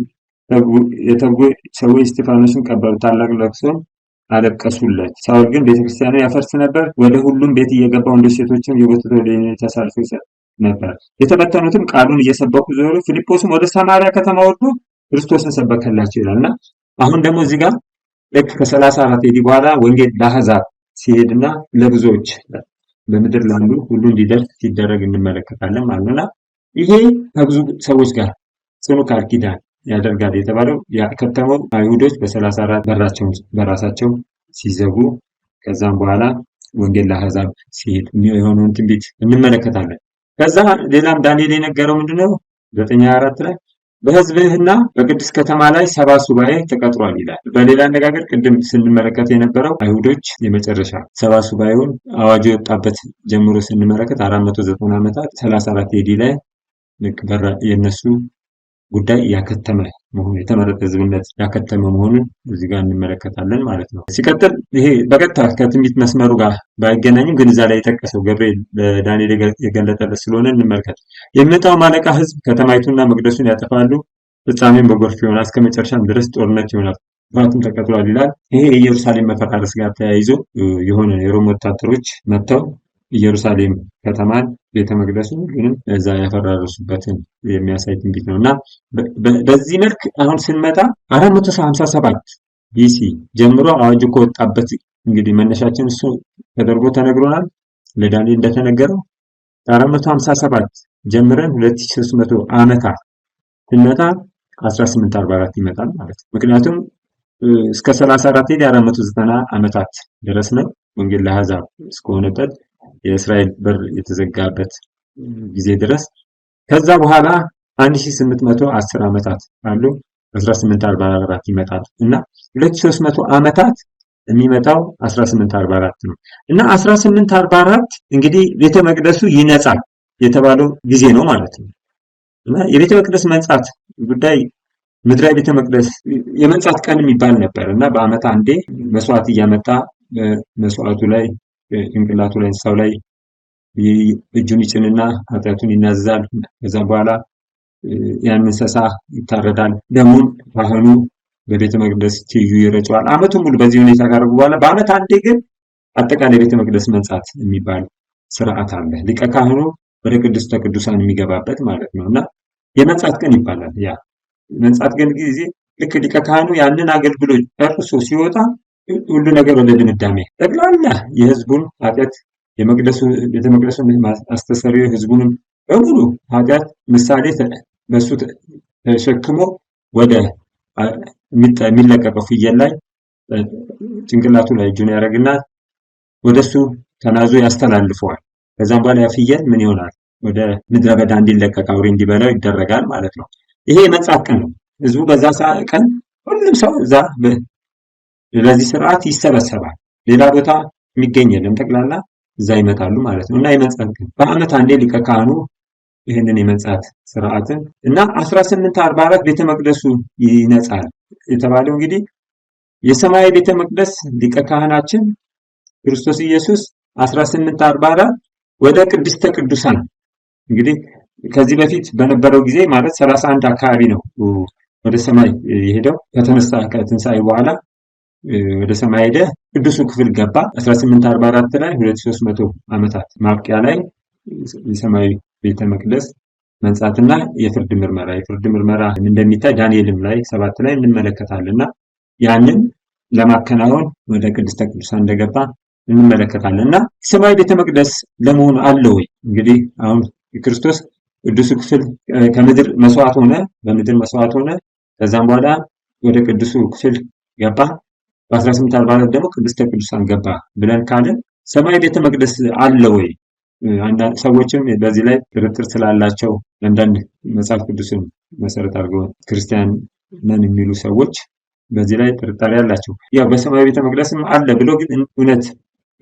የተጉ ሰዎች እስጢፋኖስን ቀበሩ፣ ታላቅ ለቅሶም አለቀሱለት። ሳውል ግን ቤተክርስቲያንን ያፈርስ ነበር። ወደ ሁሉም ቤት እየገባ ወንዶች ሴቶችም የጎተተ ወደ ተሳልፎ ይሰጥ ነበር። የተበተኑትም ቃሉን እየሰበኩ ዞሩ። ፊልጶስም ወደ ሰማርያ ከተማ ወርዶ ክርስቶስን ሰበከላቸው ይላልና አሁን ደግሞ እዚህ ጋር ልክ ከ34 ሄዲ በኋላ ወንጌል ለአሕዛብ ሲሄድና ለብዙዎች በምድር ላሉ ሁሉ እንዲደርስ ሲደረግ እንመለከታለን ማለት ነውና ይሄ ከብዙ ሰዎች ጋር ጽኑ ቃል ኪዳን ያደርጋል የተባለው ያከተመው አይሁዶች በ34 በራቸውን በራሳቸው ሲዘጉ ከዛም በኋላ ወንጌል ለአሕዛብ ሲሄድ የሆነውን ትንቢት እንመለከታለን። ከዛ ሌላም ዳንኤል የነገረው ምንድነው 9:24 ላይ በሕዝብህና በቅድስት ከተማ ላይ 70 ሱባኤ ተቀጥሯል ይላል። በሌላ አነጋገር ቅድም ስንመለከት የነበረው አይሁዶች የመጨረሻ 70 ሱባኤውን አዋጅ የወጣበት ጀምሮ ስንመለከት 490 ዓመታት 34 ኤዲ ላይ ልክ የነሱ ጉዳይ ያከተመ መሆኑ የተመረጠ ሕዝብነት ያከተመ መሆኑን እዚህ ጋር እንመለከታለን ማለት ነው። ሲቀጥል ይሄ በቀጥታ ከትንቢት መስመሩ ጋር ባይገናኝም ግን እዛ ላይ የጠቀሰው ገብርኤል ለዳንኤል የገለጠለት ስለሆነ እንመልከት። የሚመጣው ማለቃ ሕዝብ ከተማይቱና መቅደሱን ያጠፋሉ፣ ፍጻሜም በጎርፍ ይሆናል፣ እስከ መጨረሻም ድረስ ጦርነት ይሆናል፣ ጥፋትም ተቀጥሏል ይላል። ይሄ የኢየሩሳሌም መፈራረስ ጋር ተያይዞ የሆነ የሮም ወታደሮች መጥተው ኢየሩሳሌም ከተማን፣ ቤተ መቅደሱን ሁሉንም እዛ ያፈራረሱበትን የሚያሳይ ትንቢት ነው እና በዚህ መልክ አሁን ስንመጣ 457 ቢሲ ጀምሮ አዋጁ ከወጣበት እንግዲህ መነሻችን እሱ ተደርጎ ተነግሮናል። ለዳንኤል እንደተነገረው 457 ጀምረን 2300 ዓመታት ስንመጣ 1844 ይመጣል ማለት ነው። ምክንያቱም እስከ 34 ሄደ 490 ዓመታት ድረስ ነው ወንጌል ለአሕዛብ እስከሆነበት የእስራኤል በር የተዘጋበት ጊዜ ድረስ። ከዛ በኋላ 1810 ዓመታት አሉ 1844 ይመጣል እና 2300 ዓመታት የሚመጣው 1844 ነው እና 1844 እንግዲህ ቤተ መቅደሱ ይነጻል የተባለው ጊዜ ነው ማለት ነው። እና የቤተ መቅደስ መንጻት ጉዳይ ምድራዊ ቤተ መቅደስ የመንጻት ቀን የሚባል ነበር እና በአመት አንዴ መስዋዕት እያመጣ መስዋዕቱ ላይ ጭንቅላቱ ላይ ሰው ላይ እጁን ይጭንና ኃጢአቱን ይናዘዛል። ከዛ በኋላ ያን እንስሳ ይታረዳል። ደሙን ካህኑ በቤተ መቅደስ ትይዩ ይረጨዋል። አመቱን ሙሉ በዚህ ሁኔታ ካደረጉ በኋላ በአመት አንዴ ግን አጠቃላይ ቤተ መቅደስ መንጻት የሚባል ስርዓት አለ። ሊቀ ካህኑ ወደ ቅድስተ ቅዱሳን የሚገባበት ማለት ነው እና የመንጻት ቀን ይባላል። ያ መንጻት ቀን ጊዜ ልክ ሊቀ ካህኑ ያንን አገልግሎት ጨርሶ ሲወጣ ሁሉ ነገር ወደ ድምዳሜ ጠቅላላ የህዝቡን ኃጢአት ቤተ መቅደሱን አስተሰሪው ህዝቡንም በሙሉ ኃጢአት ምሳሌ በሱ ተሸክሞ ወደ የሚለቀቀው ፍየል ላይ ጭንቅላቱ ላይ እጁን ያደርግና ወደሱ ተናዞ ያስተላልፈዋል። ከዛም በኋላ ያ ፍየል ምን ይሆናል? ወደ ምድረ በዳ እንዲለቀቅ አውሬ እንዲበላው ይደረጋል ማለት ነው። ይሄ የመንጻት ቀን ነው። ህዝቡ በዛ ቀን ሁሉም ሰው እዛ ለዚህ ስርዓት ይሰበሰባል። ሌላ ቦታ የሚገኝ የለም፣ ጠቅላላ እዛ ይመጣሉ ማለት ነው እና የመንጻት ቀን በአመት አንዴ ሊቀ ካህኑ ይህንን የመንጻት ስርዓትን እና 1844 ቤተ መቅደሱ ይነጻል የተባለው እንግዲህ የሰማያዊ ቤተ መቅደስ ሊቀ ካህናችን ክርስቶስ ኢየሱስ 1844 ወደ ቅድስተ ቅዱሳን እንግዲህ ከዚህ በፊት በነበረው ጊዜ ማለት 31 አካባቢ ነው ወደ ሰማይ የሄደው። ከትንሣኤ በኋላ ወደ ሰማይ ሄደ፣ ቅዱሱ ክፍል ገባ። 1844 ላይ 2300 ዓመታት ማብቂያ ላይ የሰማያዊ ቤተ መቅደስ መንጻትና የፍርድ ምርመራ እንደሚታይ ዳንኤልም ላይ 7 ላይ እንመለከታለንና ያንን ለማከናወን ወደ ቅድስተ ቅዱሳን እንደገባ እንመለከታለን እና ሰማያዊ ቤተ መቅደስ ለመሆኑ አለ ወይ? እንግዲህ አሁን ክርስቶስ ቅዱሱ ክፍል ከምድር መስዋዕት ሆነ፣ በምድር መስዋዕት ሆነ። ከዛም በኋላ ወደ ቅዱሱ ክፍል ገባ። በ1844 ደግሞ ቅድስተ ቅዱሳን ገባ ብለን ካለን ሰማያዊ ቤተ መቅደስ አለ ወይ? አንዳንድ ሰዎችም በዚህ ላይ ጥርጥር ስላላቸው አንዳንድ መጽሐፍ ቅዱስን መሰረት አድርገው ክርስቲያን ነን የሚሉ ሰዎች በዚህ ላይ ጥርጣሬ አላቸው። ያው በሰማያዊ ቤተ መቅደስም አለ ብሎ ግን እውነት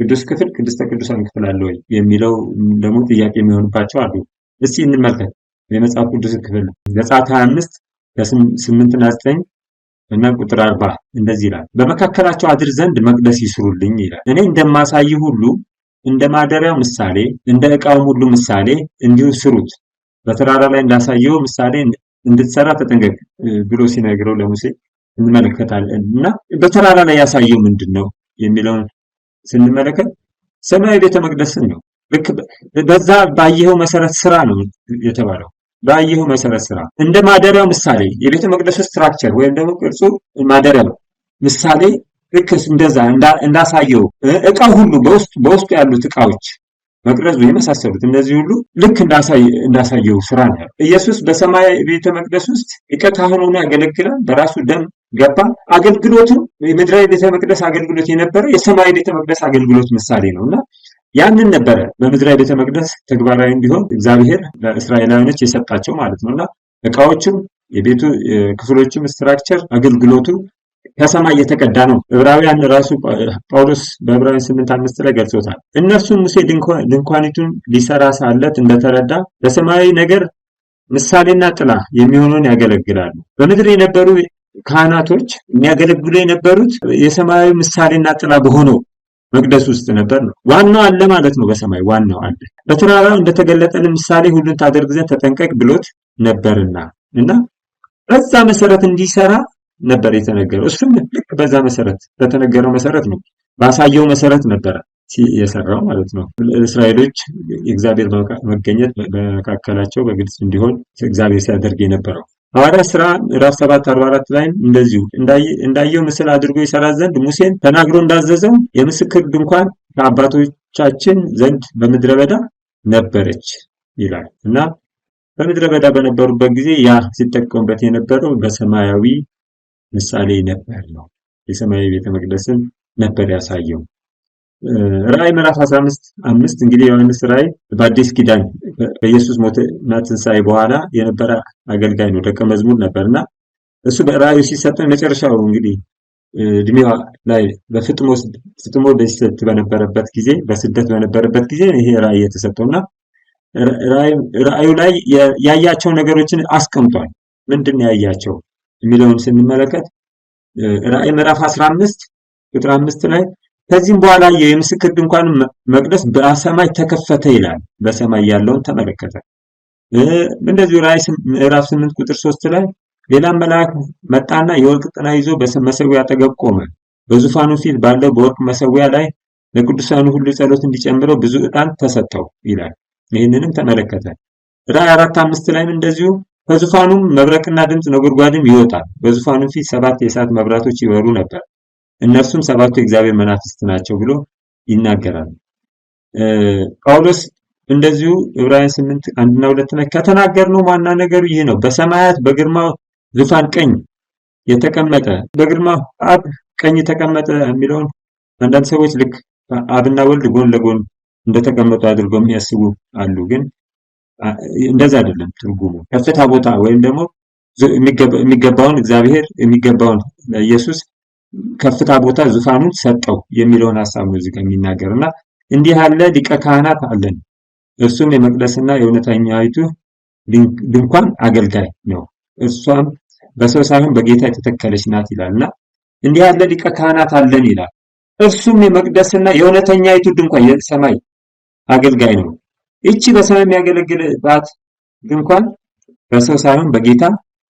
ቅዱስ ክፍል ቅድስተ ቅዱሳን ክፍል አለ ወይ የሚለው ደግሞ ጥያቄ የሚሆንባቸው አሉ። እስቲ እንመልከት። የመጽሐፍ ቅዱስ ክፍል ዘጸአት 25 ከ8 እና 9 እና ቁጥር 40 እንደዚህ ይላል። በመካከላቸው አድር ዘንድ መቅደስ ይስሩልኝ ይላል። እኔ እንደማሳይ ሁሉ እንደ ማደሪያው ምሳሌ እንደ ዕቃውም ሁሉ ምሳሌ እንዲሁ ስሩት። በተራራ ላይ እንዳሳየው ምሳሌ እንድትሰራ ተጠንቀቅ ብሎ ሲነግረው ለሙሴ እንመለከታለን እና በተራራ ላይ ያሳየው ምንድን ነው የሚለውን ስንመለከት ሰማያዊ ቤተ መቅደስን ነው። ልክ በዛ ባየኸው መሰረት ስራ ነው የተባለው። ባየኸው መሰረት ስራ እንደ ማደሪያው ምሳሌ የቤተ መቅደሱ ስትራክቸር ወይም ደግሞ ቅርጹ ማደሪያው ምሳሌ ልክ እንደዛ እንዳሳየው ዕቃው ሁሉ በውስጡ ያሉት ዕቃዎች መቅረዙ የመሳሰሉት እነዚህ ሁሉ ልክ እንዳሳየው ስራ ነው። ኢየሱስ በሰማይ ቤተ መቅደስ ውስጥ ሊቀ ካህን ሆኖ ያገለግላል። በራሱ ደም ገባ። አገልግሎቱ የምድራዊ ቤተ መቅደስ አገልግሎት የነበረ የሰማይ ቤተ መቅደስ አገልግሎት ምሳሌ ነውና ያንን ነበረ በምድራዊ ቤተ መቅደስ ተግባራዊ እንዲሆን እግዚአብሔር ለእስራኤላውያኖች የሰጣቸው ማለት ነውና ዕቃዎቹም የቤቱ ክፍሎቹም ስትራክቸር አገልግሎቱ ከሰማይ የተቀዳ ነው። ዕብራውያን ራሱ ጳውሎስ በዕብራውያን 8:5 ላይ ገልጾታል። እነርሱም ሙሴ ድንኳኒቱን ሊሰራ ሳለት እንደተረዳ በሰማያዊ ነገር ምሳሌና ጥላ የሚሆነውን ያገለግላሉ። በምድር የነበሩ ካህናቶች የሚያገለግሉ የነበሩት የሰማያዊ ምሳሌና ጥላ በሆነው መቅደስ ውስጥ ነበር ነው። ዋናው አለ ማለት ነው። በሰማይ ዋናው አለ። በተራራው እንደተገለጠልን ምሳሌ ሁሉን ታደርግ ዘንድ ተጠንቀቅ ብሎት ነበርና እና በዛ መሰረት እንዲሰራ ነበር የተነገረው። እሱም ልክ በዛ መሰረት በተነገረው መሰረት ነው፣ ባሳየው መሰረት ነበረ የሰራው ማለት ነው። እስራኤሎች የእግዚአብሔር መገኘት በመካከላቸው በግልጽ እንዲሆን እግዚአብሔር ሲያደርግ የነበረው። ሐዋርያት ሥራ ምዕራፍ 7:44 ላይም እንደዚሁ እንዳየው ምስል አድርጎ ይሰራ ዘንድ ሙሴን ተናግሮ እንዳዘዘው የምስክር ድንኳን ከአባቶቻችን ዘንድ በምድረ በዳ ነበረች ይላል እና በምድረ በዳ በነበሩበት ጊዜ ያ ሲጠቀሙበት የነበረው በሰማያዊ ምሳሌ ነበር ነው። የሰማያዊ ቤተ መቅደስን ነበር ያሳየው። ራእይ ምዕራፍ 15 እንግዲህ ዮሐንስ ራእይ በአዲስ ኪዳን በኢየሱስ ሞትና ትንሣኤ በኋላ የነበረ አገልጋይ ነው፣ ደቀ መዝሙር ነበርና እሱ በራእዩ ሲሰጠን መጨረሻው እንግዲህ እድሜዋ ላይ በፍጥሞ ደሴት በነበረበት ጊዜ በስደት በነበረበት ጊዜ ይሄ ራእይ የተሰጠውና ራእዩ ላይ ያያቸው ነገሮችን አስቀምጧል። ምንድን ነው ያያቸው የሚለውን ስንመለከት ራእይ ምዕራፍ 15 ቁጥር 5 ላይ ከዚህም በኋላ የምስክር ድንኳን መቅደስ በሰማይ ተከፈተ ይላል። በሰማይ ያለውን ተመለከተ። እንደዚሁ ራእይ ምዕራፍ 8 ቁጥር 3 ላይ ሌላም መልአክ መጣና የወርቅ ጥና ይዞ በመሰዊያ አጠገብ ቆመ። በዙፋኑ ፊት ባለው በወርቅ መሰዊያ ላይ ለቅዱሳኑ ሁሉ ጸሎት እንዲጨምረው ብዙ ዕጣን ተሰጠው ይላል። ይህንንም ተመለከተ። ራእይ 4:5 ላይም እንደዚሁ ከዙፋኑም መብረቅና ድምፅ ነጎድጓድም ይወጣል። በዙፋኑ ፊት 7 የእሳት መብራቶች ይበሩ ነበር። እነርሱም 7ቱ የእግዚአብሔር መናፍስት ናቸው ብሎ ይናገራል። ጳውሎስ እንደዚሁ ዕብራውያን 8:1 እና 2 ላይ ከተናገርነው ዋና ነገሩ ይህ ነው፣ በሰማያት በግርማው ዙፋን ቀኝ የተቀመጠ በግርማው አብ ቀኝ ተቀመጠ የሚለውን አንዳንድ ሰዎች ልክ አብና ወልድ ጎን ለጎን እንደተቀመጡ አድርገው የሚያስቡ አሉ። ግን እንደዛ አይደለም ትርጉሙ። ከፍታ ቦታ ወይም ደግሞ የሚገባውን እግዚአብሔር የሚገባውን ለኢየሱስ ከፍታ ቦታ ዙፋኑን ሰጠው የሚለውን ሐሳብ ነው እዚህ ጋር የሚናገርና እንዲህ ያለ ሊቀ ካህናት አለን፣ እርሱም የመቅደስና የእውነተኛይቱ ድንኳን አገልጋይ ነው፣ እርሷም በሰው ሳይሆን በጌታ የተተከለች ናት ይላልና እንዲህ ያለ ሊቀ ካህናት አለን ይላል። እርሱም የመቅደስና የእውነተኛይቱ ድንኳን የሰማይ አገልጋይ ነው። እቺ በሰማይ የሚያገለግልባት ድንኳን በሰው ሳይሆን በጌታ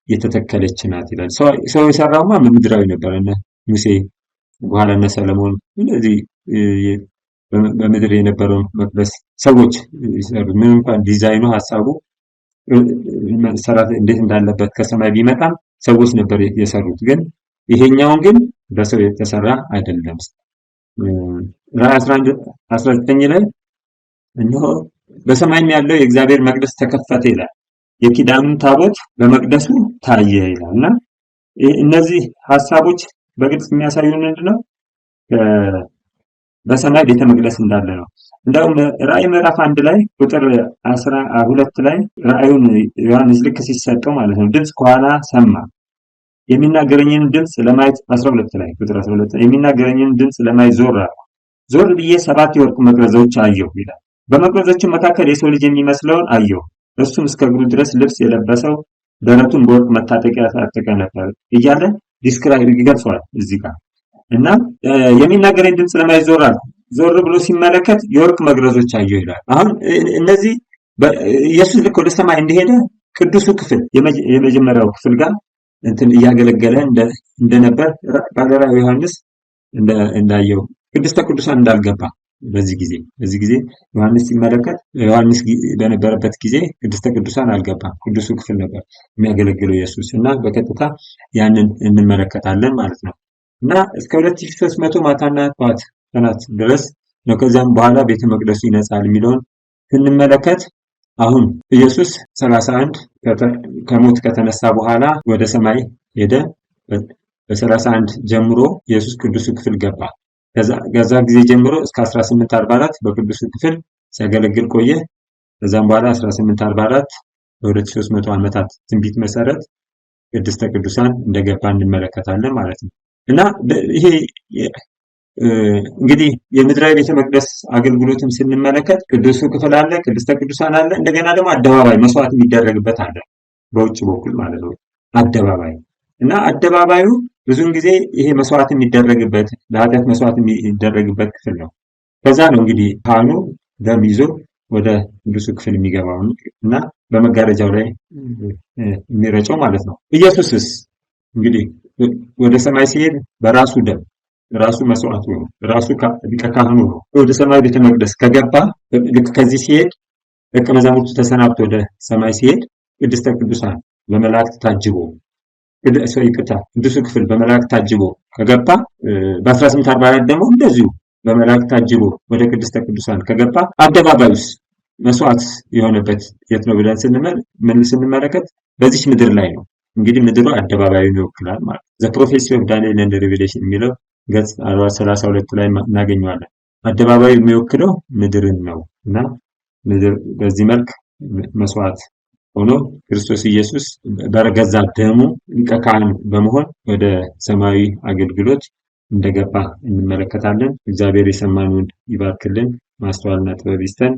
የተተከለች ናት ይላል። ሰው የሰራውማ ምድራዊ ነበር። ሙሴ በኋላ እነ ሰለሞን እንደዚህ በምድር የነበረውን መቅደስ ሰዎች ይሰሩ። ምን እንኳን ዲዛይኑ ሐሳቡ ሰራት እንዴት እንዳለበት ከሰማይ ቢመጣም ሰዎች ነበር የሰሩት። ግን ይሄኛውን ግን በሰው የተሰራ አይደለም። ራዕይ 11:19 ላይ እነሆ በሰማይም ያለው የእግዚአብሔር መቅደስ ተከፈተ ይላል። የኪዳኑን ታቦት በመቅደሱ ታየ ይላል እና እነዚህ ሐሳቦች በግልጽ የሚያሳዩን ምንድነው? በሰማይ ቤተ መቅደስ እንዳለ ነው። እንደውም ራዕይ ምዕራፍ 1 ላይ ቁጥር 12 ላይ ራዕዩን ዮሐንስ ልክ ሲሰጠው ማለት ነው ድምፅ ከኋላ ሰማ። የሚናገረኝን ድምፅ ለማየት 12 ላይ ቁጥር 12 የሚናገረኝን ድምፅ ለማየት ዞር ብዬ 7 የወርቅ መቅረዞች አየሁ ይላል። በመቅረዞቹ መካከል የሰው ልጅ የሚመስለውን አየሁ። እርሱም እስከ እግሩ ድረስ ልብስ የለበሰው ደረቱን በወርቅ መታጠቂያ ያታጠቀ ነበር እያለ ዲስክራይብ ይገልጸዋል እዚህ ጋር እና የሚናገረኝ ድምፅ ለማየት ዞር ብሎ ሲመለከት የወርቅ መቅረዞች አየሁ ይላል። አሁን እነዚህ ኢየሱስ ልክ ወደ ሰማይ እንደሄደ ቅዱሱ ክፍል የመጀመሪያው ክፍል ጋር እንትን እያገለገለ እንደነበር ባለራዕዩ ዮሐንስ እንዳየው ቅድስተ ቅዱሳን እንዳልገባ በዚህ ጊዜ ዮሐንስ ሲመለከት ዮሐንስ በነበረበት ጊዜ ቅድስተ ቅዱሳን አልገባም። ቅዱሱ ክፍል ነበር የሚያገለግለው ኢየሱስ እና በቀጥታ ያንን እንመለከታለን ማለት ነው። እና እስከ 2300 ማታና ጠዋት ቀናት ድረስ ነው። ከዛም በኋላ ቤተ መቅደሱ ይነጻል የሚለውን ስንመለከት አሁን ኢየሱስ 31 ከሞት ከተነሳ በኋላ ወደ ሰማይ ሄደ። በ31 ጀምሮ ኢየሱስ ቅዱሱ ክፍል ገባ። ከዛ ጊዜ ጀምሮ እስከ 1844 በቅዱሱ ክፍል ሲያገለግል ቆየ። ከዛም በኋላ 1844 በ2300 ዓመታት ትንቢት መሰረት ቅድስተ ቅዱሳን እንደገባ እንመለከታለን ማለት ነው። እና ይሄ እንግዲህ የምድራዊ ቤተ መቅደስ አገልግሎትን ስንመለከት ቅዱሱ ክፍል አለ፣ ቅድስተ ቅዱሳን አለ፣ እንደገና ደግሞ አደባባይ መስዋዕት የሚደረግበት አለ፣ በውጭ በኩል ማለት ነው አደባባይ። እና አደባባዩ ብዙውን ጊዜ ይሄ መስዋዕት የሚደረግበት ለኃጢአት መስዋዕት የሚደረግበት ክፍል ነው። ከዛ ነው እንግዲህ ካህኑ ደም ይዞ ወደ ቅዱሱ ክፍል የሚገባው እና በመጋረጃው ላይ የሚረጨው ማለት ነው። ኢየሱስስ እንግዲህ ወደ ሰማይ ሲሄድ በራሱ ደም ራሱ መስዋዕቱ ነው። ራሱ ሊቀ ካህኑ ነው። ወደ ሰማይ ቤተ መቅደስ ከገባ ልክ ከዚህ ሲሄድ ደቀ መዛሙርቱ ተሰናብቶ ወደ ሰማይ ሲሄድ ቅድስተ ቅዱሳን በመላእክት ታጅቦ ይቅርታ ቅዱሱ ክፍል በመላእክት ታጅቦ ከገባ በ1844 ደግሞ እንደዚሁ በመላእክት ታጅቦ ወደ ቅድስተ ቅዱሳን ከገባ አደባባዩስ መስዋዕት የሆነበት የት ነው ብለን ስንመለከት በዚች ምድር ላይ ነው። እንግዲህ ምድሩ አደባባዩን ይወክላል ማለት ነው። ዘ ፕሮፌሲ ኦፍ ዳንኤል ኤንድ ሪቪሌሽን የሚለው ገጽ 432 ላይ እናገኘዋለን። አደባባዩ የሚወክለው ምድርን ነው እና ምድር በዚህ መልክ መስዋዕት ሆኖ ክርስቶስ ኢየሱስ በገዛ ደሙ ሊቀ ካህን በመሆን ወደ ሰማያዊ አገልግሎት እንደገባ እንመለከታለን። እግዚአብሔር የሰማነውን ይባርክልን፣ ማስተዋልና ጥበብ ይስጠን።